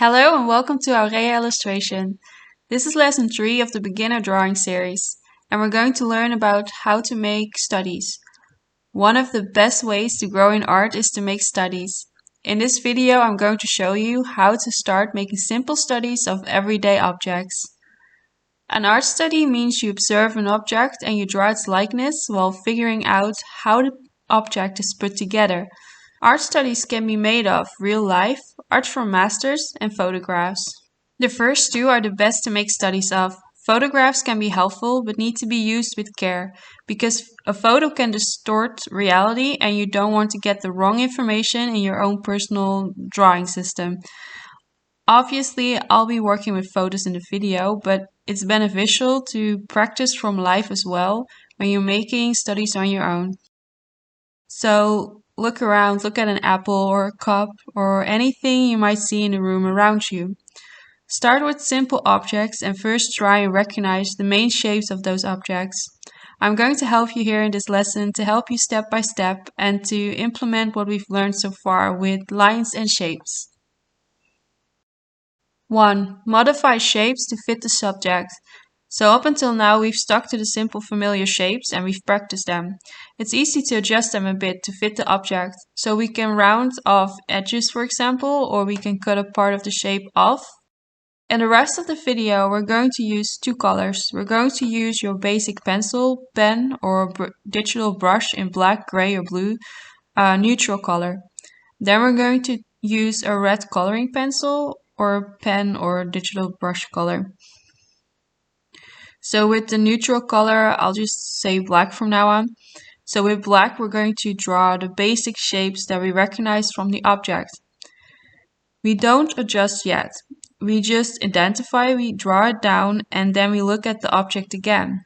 Hello and welcome to Aurea Illustration. This is lesson 3 of the beginner drawing series, and we're going to learn about how to make studies. One of the best ways to grow in art is to make studies. In this video I'm going to show you how to start making simple studies of everyday objects. An art study means you observe an object and you draw its likeness while figuring out how the object is put together. Art studies can be made of real life, art from masters, and photographs. The first two are the best to make studies of. Photographs can be helpful but need to be used with care, because a photo can distort reality and you don't want to get the wrong information in your own personal drawing system. Obviously, I'll be working with photos in the video, but it's beneficial to practice from life as well when you're making studies on your own. So look around, look at an apple or a cup or anything you might see in the room around you. Start with simple objects and first try and recognize the main shapes of those objects. I'm going to help you here in this lesson to help you step by step and to implement what we've learned so far with lines and shapes. 1. Modify shapes to fit the subject. So up until now we've stuck to the simple familiar shapes and we've practiced them. It's easy to adjust them a bit to fit the object. So we can round off edges, for example, or we can cut a part of the shape off. In the rest of the video we're going to use two colors. We're going to use your basic pencil, pen or digital brush in black, gray or blue, neutral color. Then we're going to use a red coloring pencil or pen or digital brush color. So with the neutral color, I'll just say black from now on. So with black, we're going to draw the basic shapes that we recognize from the object. We don't adjust yet. We just identify, we draw it down, and then we look at the object again.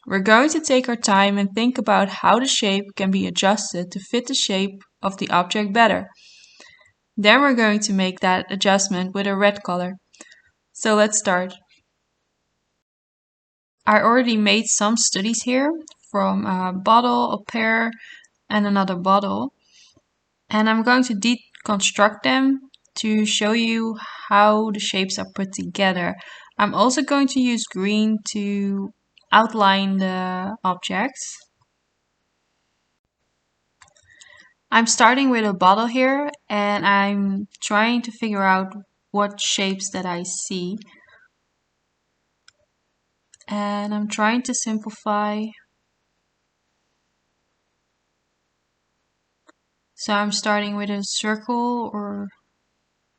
We're going to take our time and think about how the shape can be adjusted to fit the shape of the object better. Then we're going to make that adjustment with a red color. So let's start. I already made some studies here from a bottle, a pear, and another bottle. And I'm going to deconstruct them to show you how the shapes are put together. I'm also going to use green to outline the objects. I'm starting with a bottle here and I'm trying to figure out what shapes that I see. And I'm trying to simplify. So I'm starting with a circle, or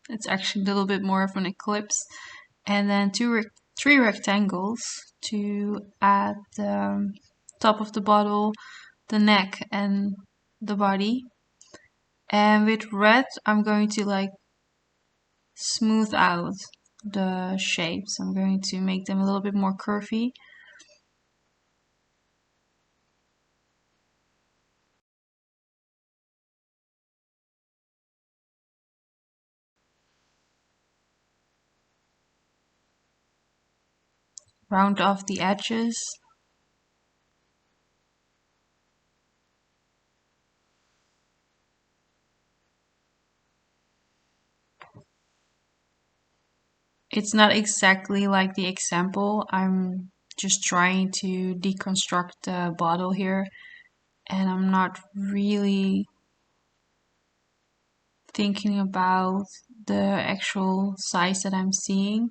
it's actually a little bit more of an ellipse, and then three rectangles to add the top of the bottle, the neck and the body. And with red I'm going to smooth out the shapes. I'm going to make them a little bit more curvy. Round off the edges. It's not exactly like the example. I'm just trying to deconstruct the bottle here, and I'm not really thinking about the actual size that I'm seeing.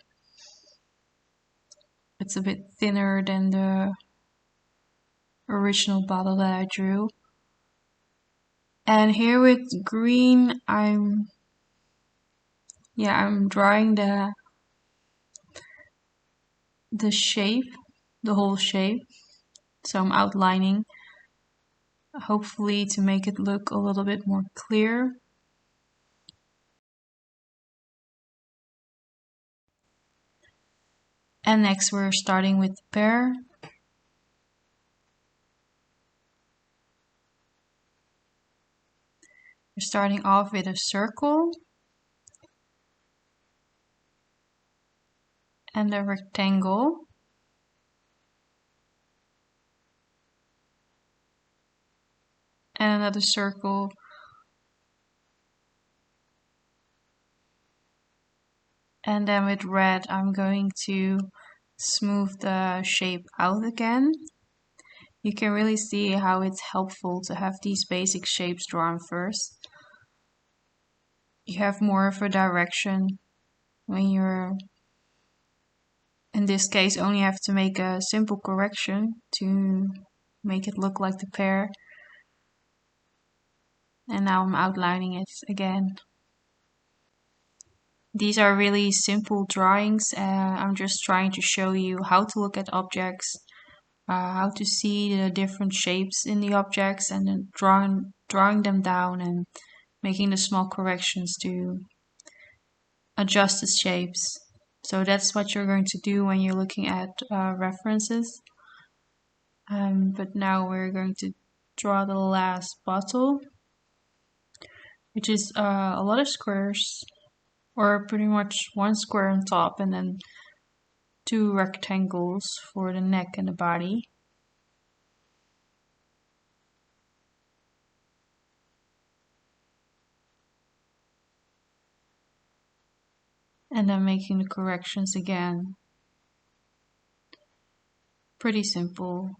It's a bit thinner than the original bottle that I drew. And here with green, I'm drawing the shape, the whole shape. So I'm outlining, hopefully to make it look a little bit more clear. And next we're starting with the pear. We're starting off with a circle and a rectangle. And another circle. And then with red, I'm going to smooth the shape out again. You can really see how it's helpful to have these basic shapes drawn first. You have more of a direction when you're, in this case, only have to make a simple correction to make it look like the pear. And now I'm outlining it again. These are really simple drawings. I'm just trying to show you how to look at objects, how to see the different shapes in the objects, and then drawing them down and making the small corrections to adjust the shapes. So that's what you're going to do when you're looking at references. But now we're going to draw the last bottle, which is a lot of squares, or pretty much one square on top and then two rectangles for the neck and the body. And then making the corrections again. Pretty simple.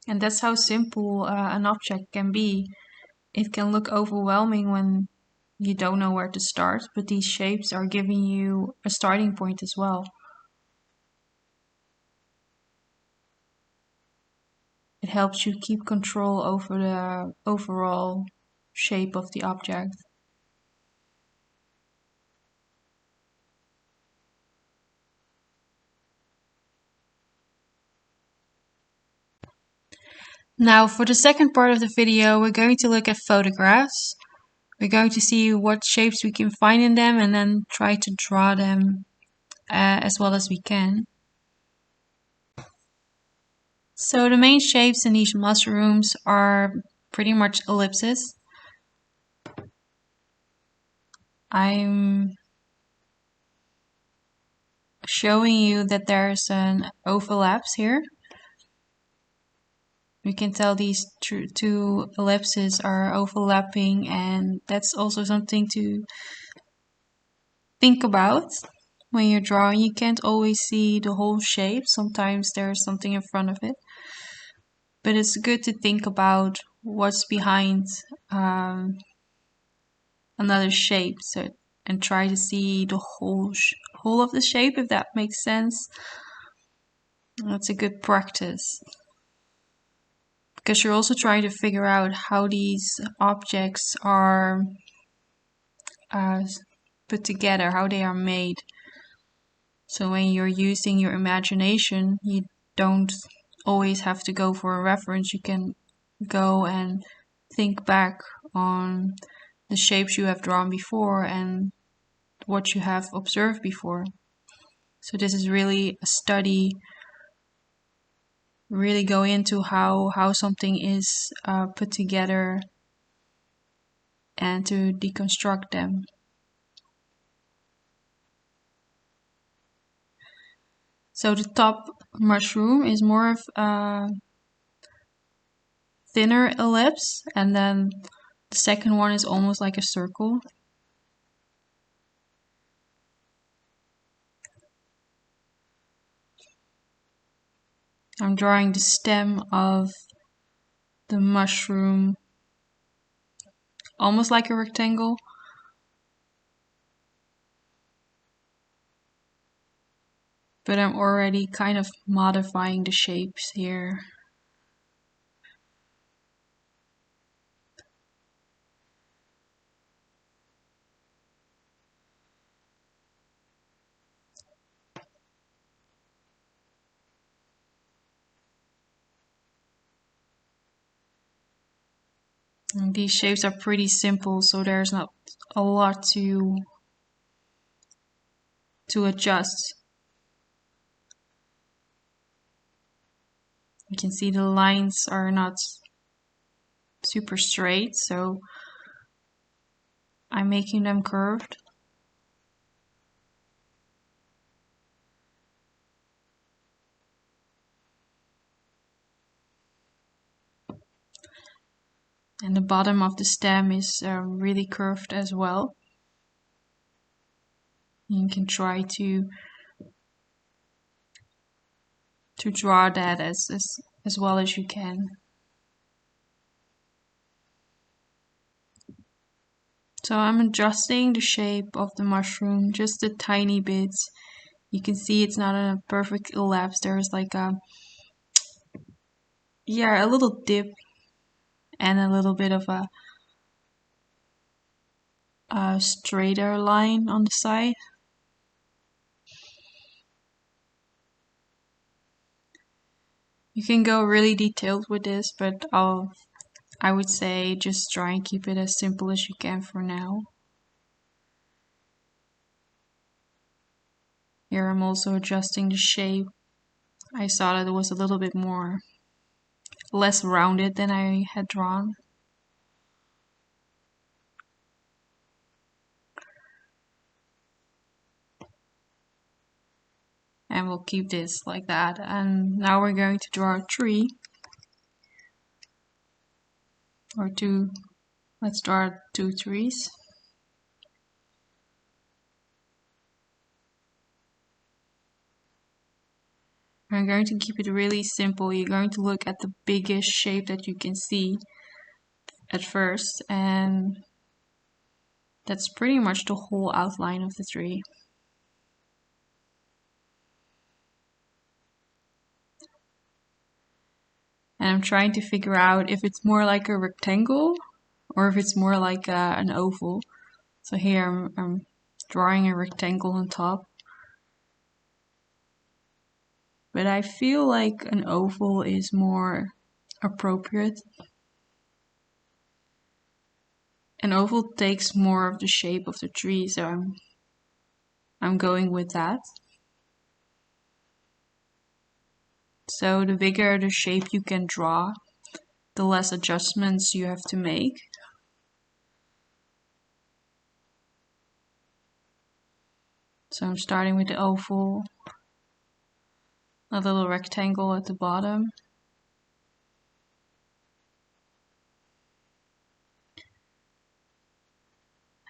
And that's how simple an object can be. It can look overwhelming when you don't know where to start, but these shapes are giving you a starting point as well. It helps you keep control over the overall shape of the object. Now for the second part of the video, we're going to look at photographs. We're going to see what shapes we can find in them and then try to draw them as well as we can. So the main shapes in these mushrooms are pretty much ellipses. I'm showing you that there's an overlaps here. We can tell these two ellipses are overlapping, and that's also something to think about when you're drawing. You can't always see the whole shape. Sometimes there's something in front of it. But it's good to think about what's behind another shape, and try to see the whole of the shape, if that makes sense. That's a good practice, because you're also trying to figure out how these objects are put together, how they are made. So when you're using your imagination, you don't always have to go for a reference. You can go and think back on the shapes you have drawn before and what you have observed before. So this is really a study, really go into how something is put together and to deconstruct them. So the top mushroom is more of a thinner ellipse, and then the second one is almost like a circle. I'm drawing the stem of the mushroom almost like a rectangle. But I'm already kind of modifying the shapes here. And these shapes are pretty simple, so there's not a lot to adjust. You can see the lines are not super straight, so I'm making them curved. And the bottom of the stem is really curved as well. You can try to draw that as well as you can. So I'm adjusting the shape of the mushroom just a tiny bit. You can see it's not in a perfect ellipse. There's like a little dip and a little bit of a straighter line on the side. You can go really detailed with this, but I would say just try and keep it as simple as you can for now. Here I'm also adjusting the shape. I saw that it was a little bit less rounded than I had drawn. And we'll keep this like that. And now we're going to draw a tree. Or two, let's draw 2 trees. I'm going to keep it really simple. You're going to look at the biggest shape that you can see at first, and that's pretty much the whole outline of the tree. And I'm trying to figure out if it's more like a rectangle or if it's more like an oval. So here I'm drawing a rectangle on top. But I feel like an oval is more appropriate. An oval takes more of the shape of the tree, so I'm going with that. So the bigger the shape you can draw, the less adjustments you have to make. So I'm starting with the oval, a little rectangle at the bottom.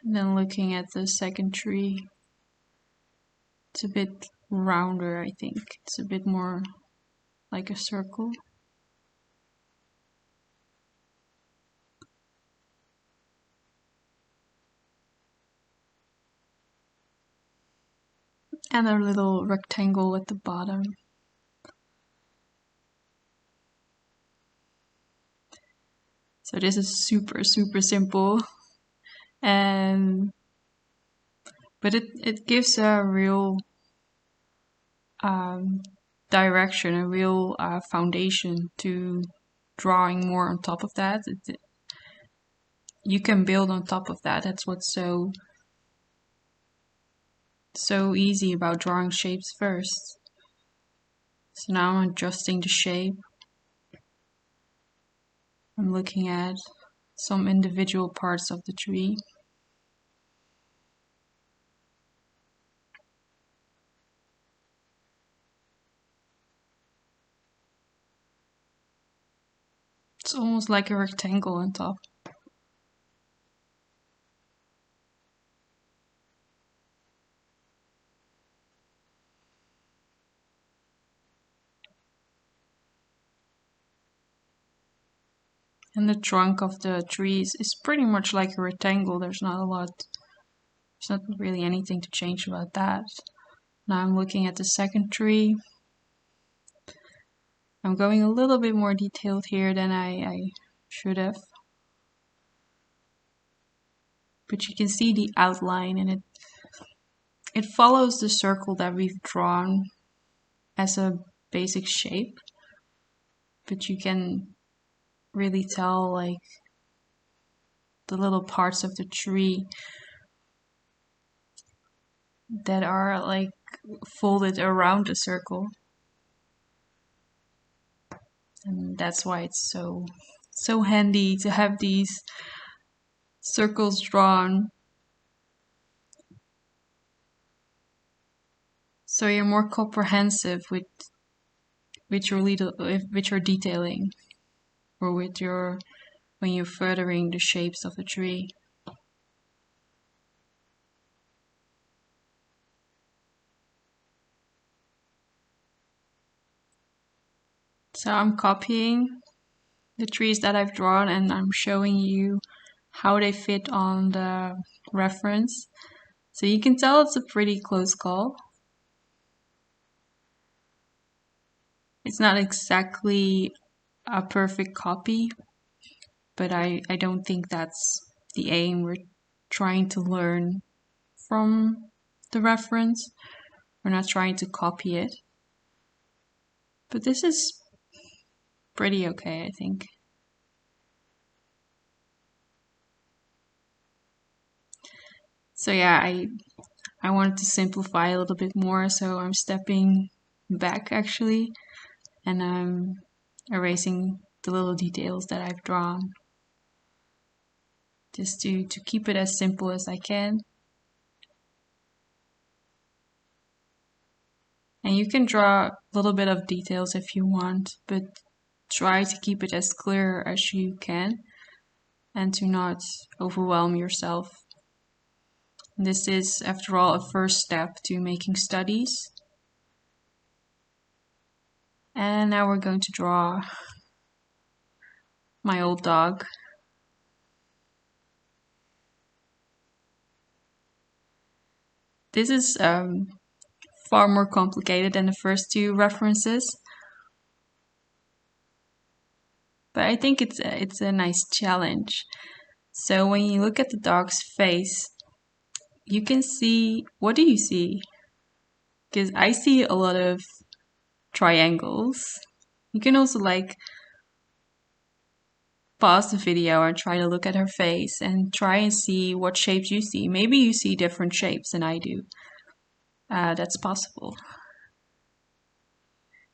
And then looking at the second tree, it's a bit rounder, I think. It's a bit more like a circle. And a little rectangle at the bottom. So this is super simple, and but it gives a real direction, a real foundation to drawing more on top of that. You can build on top of that. That's what's so easy about drawing shapes first. So now I'm adjusting the shape. I'm looking at some individual parts of the tree. It's almost like a rectangle on top. And the trunk of the trees is pretty much like a rectangle. There's not really anything to change about that. Now I'm looking at the second tree. I'm going a little bit more detailed here than I should have. But you can see the outline, and it follows the circle that we've drawn as a basic shape. But you can really tell like the little parts of the tree that are like folded around the circle. And that's why it's so handy to have these circles drawn, so you're more comprehensive with your detailing, or with your when you're furthering the shapes of the tree. So I'm copying the trees that I've drawn and I'm showing you how they fit on the reference. So you can tell it's a pretty close call. It's not exactly a perfect copy, but I don't think that's the aim. We're trying to learn from the reference. We're not trying to copy it. But this is pretty okay, I think. So yeah, I wanted to simplify a little bit more, so I'm stepping back actually, and I'm erasing the little details that I've drawn, just to keep it as simple as I can. And you can draw a little bit of details if you want, but try to keep it as clear as you can and to not overwhelm yourself. This is, after all, a first step to making studies. And now we're going to draw my old dog. This is far more complicated than the first two references, but I think it's a nice challenge. So when you look at the dog's face, you can see, what do you see? Because I see a lot of triangles. You can also like pause the video and try to look at her face and try and see what shapes you see. Maybe you see different shapes than I do. That's possible.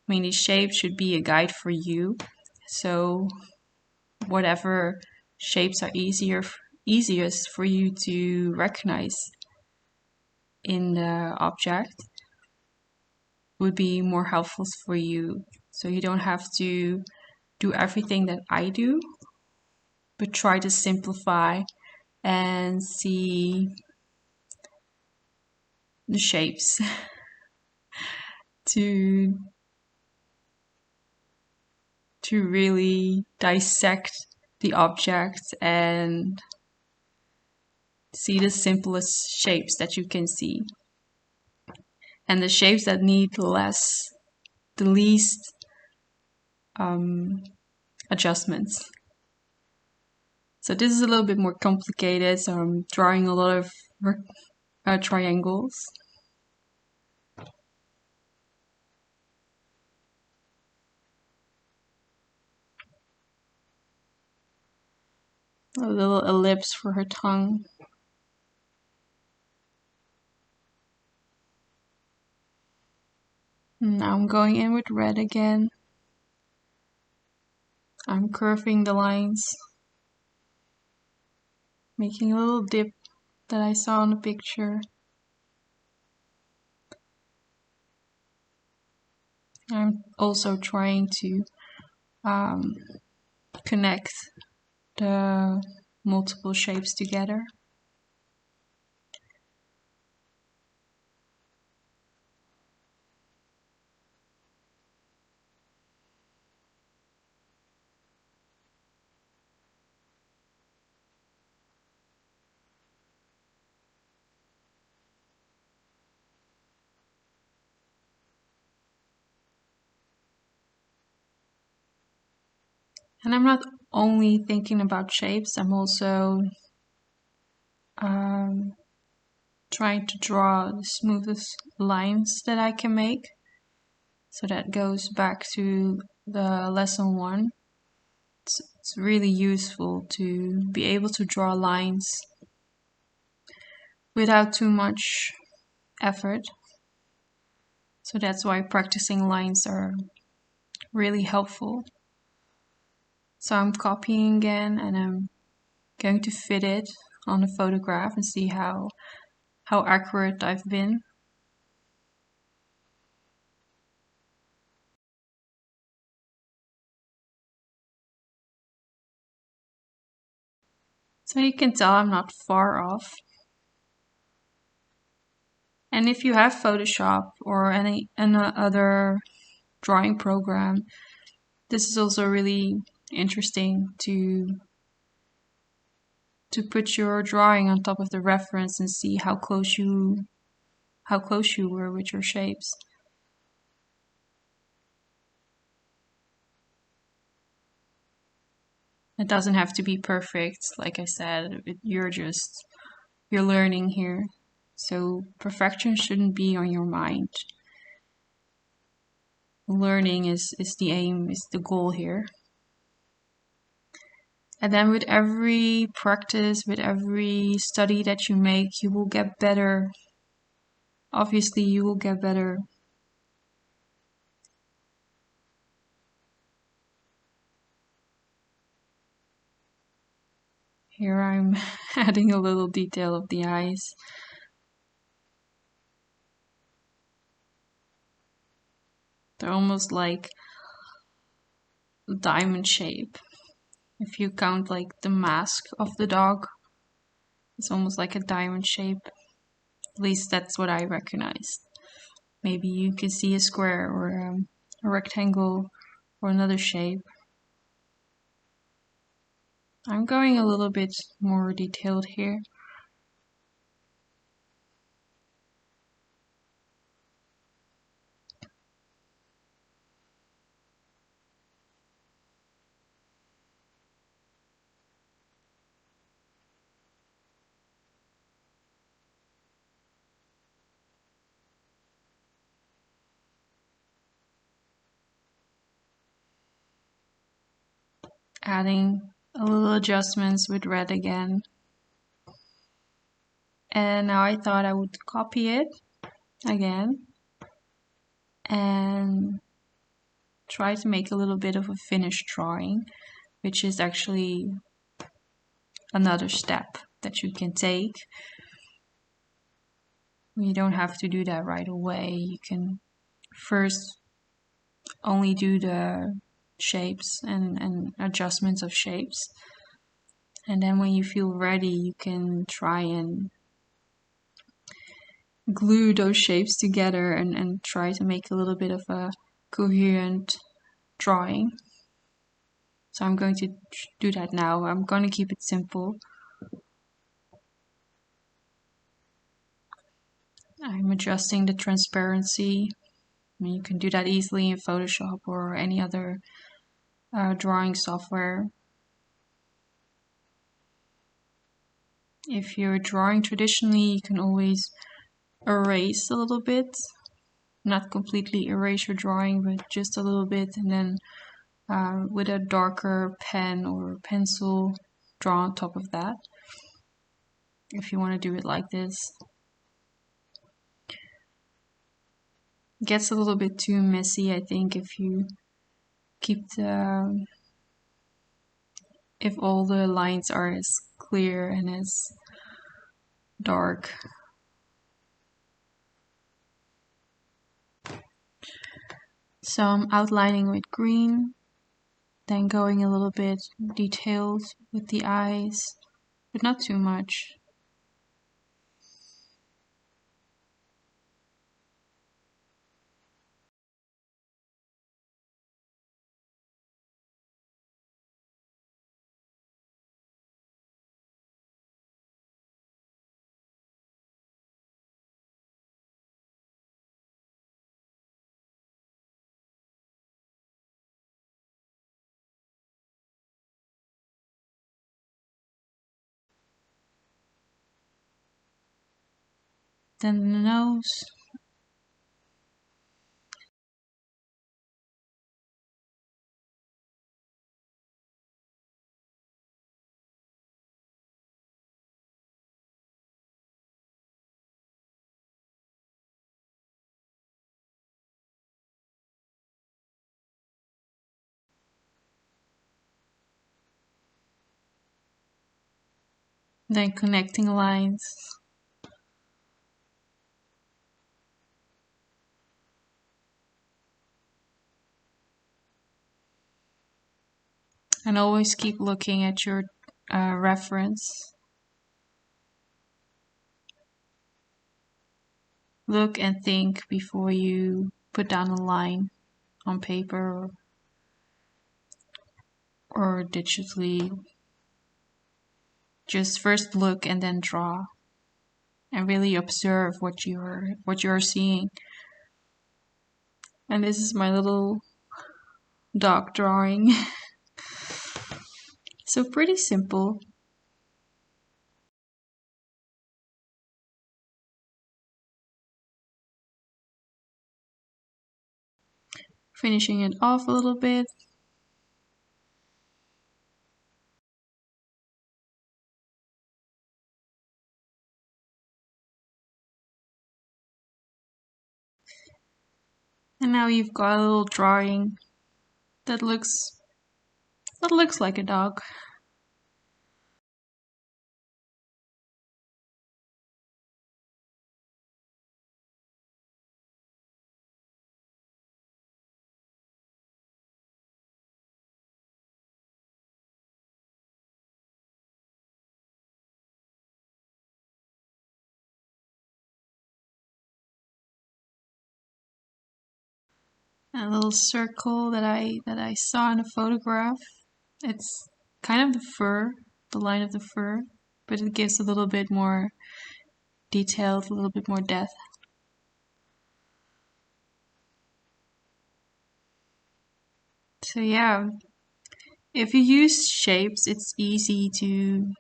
I mean, these shapes should be a guide for you. So whatever shapes are easiest for you to recognize in the object would be more helpful for you. So you don't have to do everything that I do, but try to simplify and see the shapes to really dissect the object and see the simplest shapes that you can see. And the shapes that need the least adjustments. So this is a little bit more complicated, so I'm drawing a lot of triangles. A little ellipse for her tongue. Now I'm going in with red again. I'm curving the lines, making a little dip that I saw in the picture. I'm also trying to connect the multiple shapes together. And I'm not only thinking about shapes, I'm also trying to draw the smoothest lines that I can make. So that goes back to the lesson 1. It's really useful to be able to draw lines without too much effort. So that's why practicing lines are really helpful. So I'm copying again and I'm going to fit it on the photograph and see how accurate I've been. So you can tell I'm not far off. And if you have Photoshop or any other drawing program, this is also really interesting to put your drawing on top of the reference and see how close you were with your shapes. It doesn't have to be perfect, like I said. You're learning here. So perfection shouldn't be on your mind. Learning is the aim, is the goal here. And then with every practice, with every study that you make, you will get better. Obviously, you will get better. Here I'm adding a little detail of the eyes. They're almost like diamond shape. If you count like the mask of the dog, it's almost like a diamond shape. At least that's what I recognized. Maybe you can see a square or a rectangle or another shape. I'm going a little bit more detailed here. Adding a little adjustments with red again. And now I thought I would copy it again and try to make a little bit of a finished drawing, which is actually another step that you can take. You don't have to do that right away. You can first only do the shapes and adjustments of shapes. And then when you feel ready, you can try and glue those shapes together and try to make a little bit of a coherent drawing. So I'm going to do that now. I'm going to keep it simple. I'm adjusting the transparency. I mean, you can do that easily in Photoshop or any other drawing software. If you're drawing traditionally, you can always erase a little bit. Not completely erase your drawing, but just a little bit, and then with a darker pen or pencil, draw on top of that. If you want to do it like this. It gets a little bit too messy, I think, if you keep if all the lines are as clear and as dark. So I'm outlining with green, then going a little bit detailed with the eyes, but not too much. Then the nose. Then connecting lines. And always keep looking at your reference. Look and think before you put down a line on paper or digitally. Just first look and then draw, and really observe what you're seeing. And this is my little dog drawing. So pretty simple. Finishing it off a little bit. And now you've got a little drawing that looks like a dog. A little circle that I saw in a photograph. It's kind of the fur, the line of the fur, but it gives a little bit more detailed, a little bit more depth. So yeah, if you use shapes, it's easy to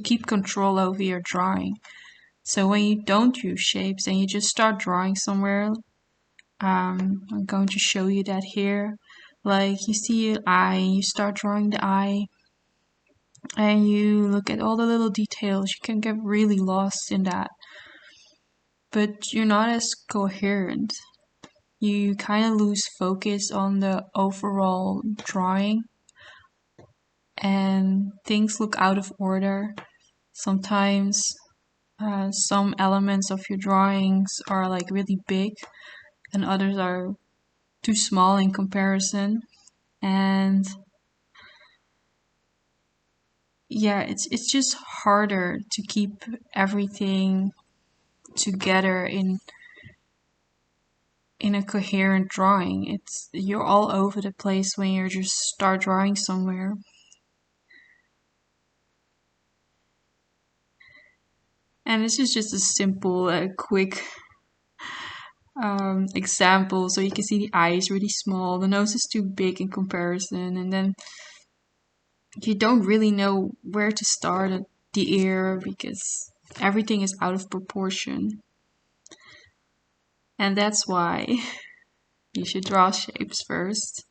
keep control over your drawing. So when you don't use shapes and you just start drawing somewhere, I'm going to show you that here. Like you see an eye, and you start drawing the eye, and you look at all the little details. You can get really lost in that, but you're not as coherent. You kind of lose focus on the overall drawing, and things look out of order. Sometimes some elements of your drawings are like really big, and others are too small in comparison. And yeah, it's just harder to keep everything together in a coherent drawing. You're all over the place when you just start drawing somewhere. And this is just a simple, quick example. So you can see the eye is really small, the nose is too big in comparison, and then you don't really know where to start at the ear because everything is out of proportion. And that's why you should draw shapes first.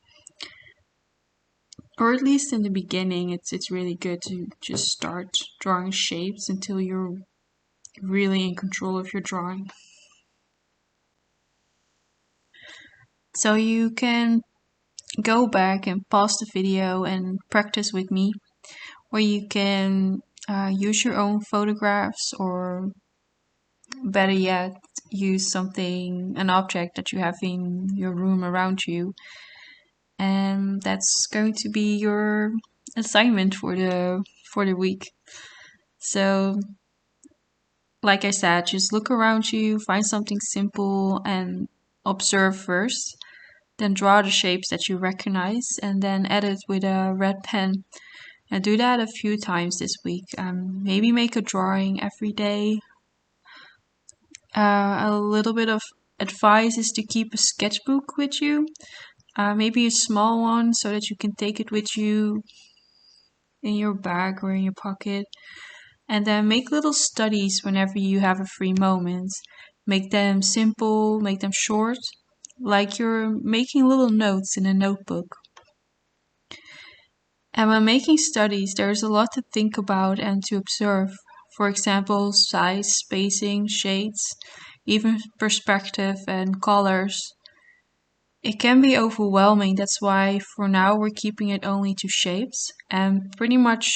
Or at least in the beginning, it's really good to just start drawing shapes until you're really in control of your drawing. So you can go back and pause the video and practice with me, or you can use your own photographs, or better yet, use an object that you have in your room around you. And that's going to be your assignment for the week. So like I said, just look around you, find something simple and observe first. Then draw the shapes that you recognize and then edit with a red pen. And do that a few times this week. Maybe make a drawing every day. A little bit of advice is to keep a sketchbook with you. Maybe a small one so that you can take it with you in your bag or in your pocket. And then make little studies whenever you have a free moment. Make them simple, make them short, like you're making little notes in a notebook. And when making studies, there's a lot to think about and to observe. For example, size, spacing, shades, even perspective and colors. It can be overwhelming, that's why for now we're keeping it only to shapes, and pretty much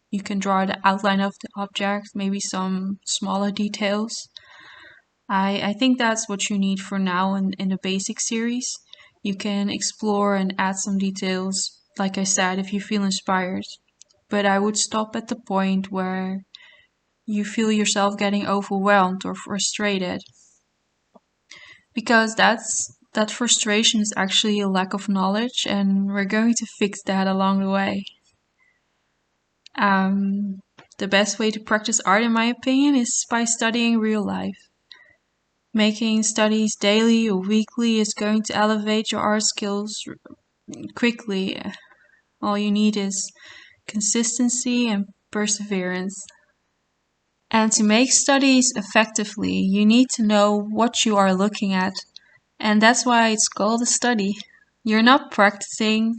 you can draw the outline of the object, maybe some smaller details. I think that's what you need for now in the basic series. You can explore and add some details like I said, if you feel inspired. But I would stop at the point where you feel yourself getting overwhelmed or frustrated. Because that frustration is actually a lack of knowledge, and we're going to fix that along the way. Um, the best way to practice art, in my opinion, is by studying real life. Making studies daily or weekly is going to elevate your art skills quickly. All you need is consistency and perseverance. And to make studies effectively, you need to know what you are looking at. And that's why it's called a study. You're not practicing,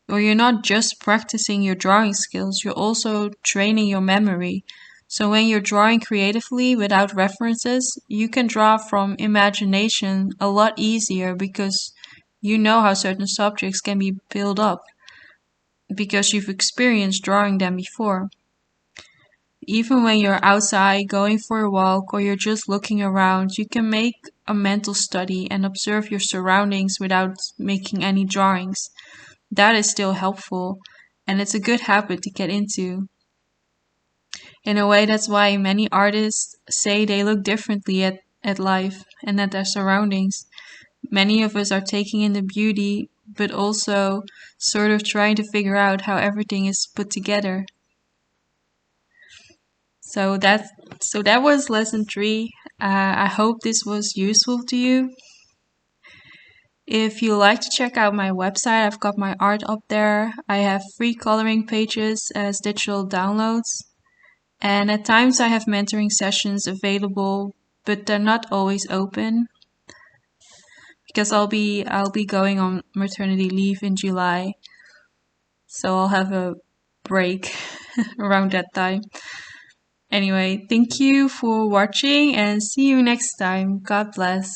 or you're not just practicing your drawing skills, you're also training your memory. So when you're drawing creatively without references, you can draw from imagination a lot easier because you know how certain subjects can be built up because you've experienced drawing them before. Even when you're outside going for a walk or you're just looking around, you can make a mental study and observe your surroundings without making any drawings. That is still helpful, and it's a good habit to get into. In a way, that's why many artists say they look differently at life and at their surroundings. Many of us are taking in the beauty, but also sort of trying to figure out how everything is put together. So that was lesson 3. I hope this was useful to you. If you like to check out my website, I've got my art up there. I have free coloring pages as digital downloads. And at times I have mentoring sessions available, but they're not always open because I'll be going on maternity leave in July. So I'll have a break around that time. Anyway, thank you for watching and see you next time. God bless.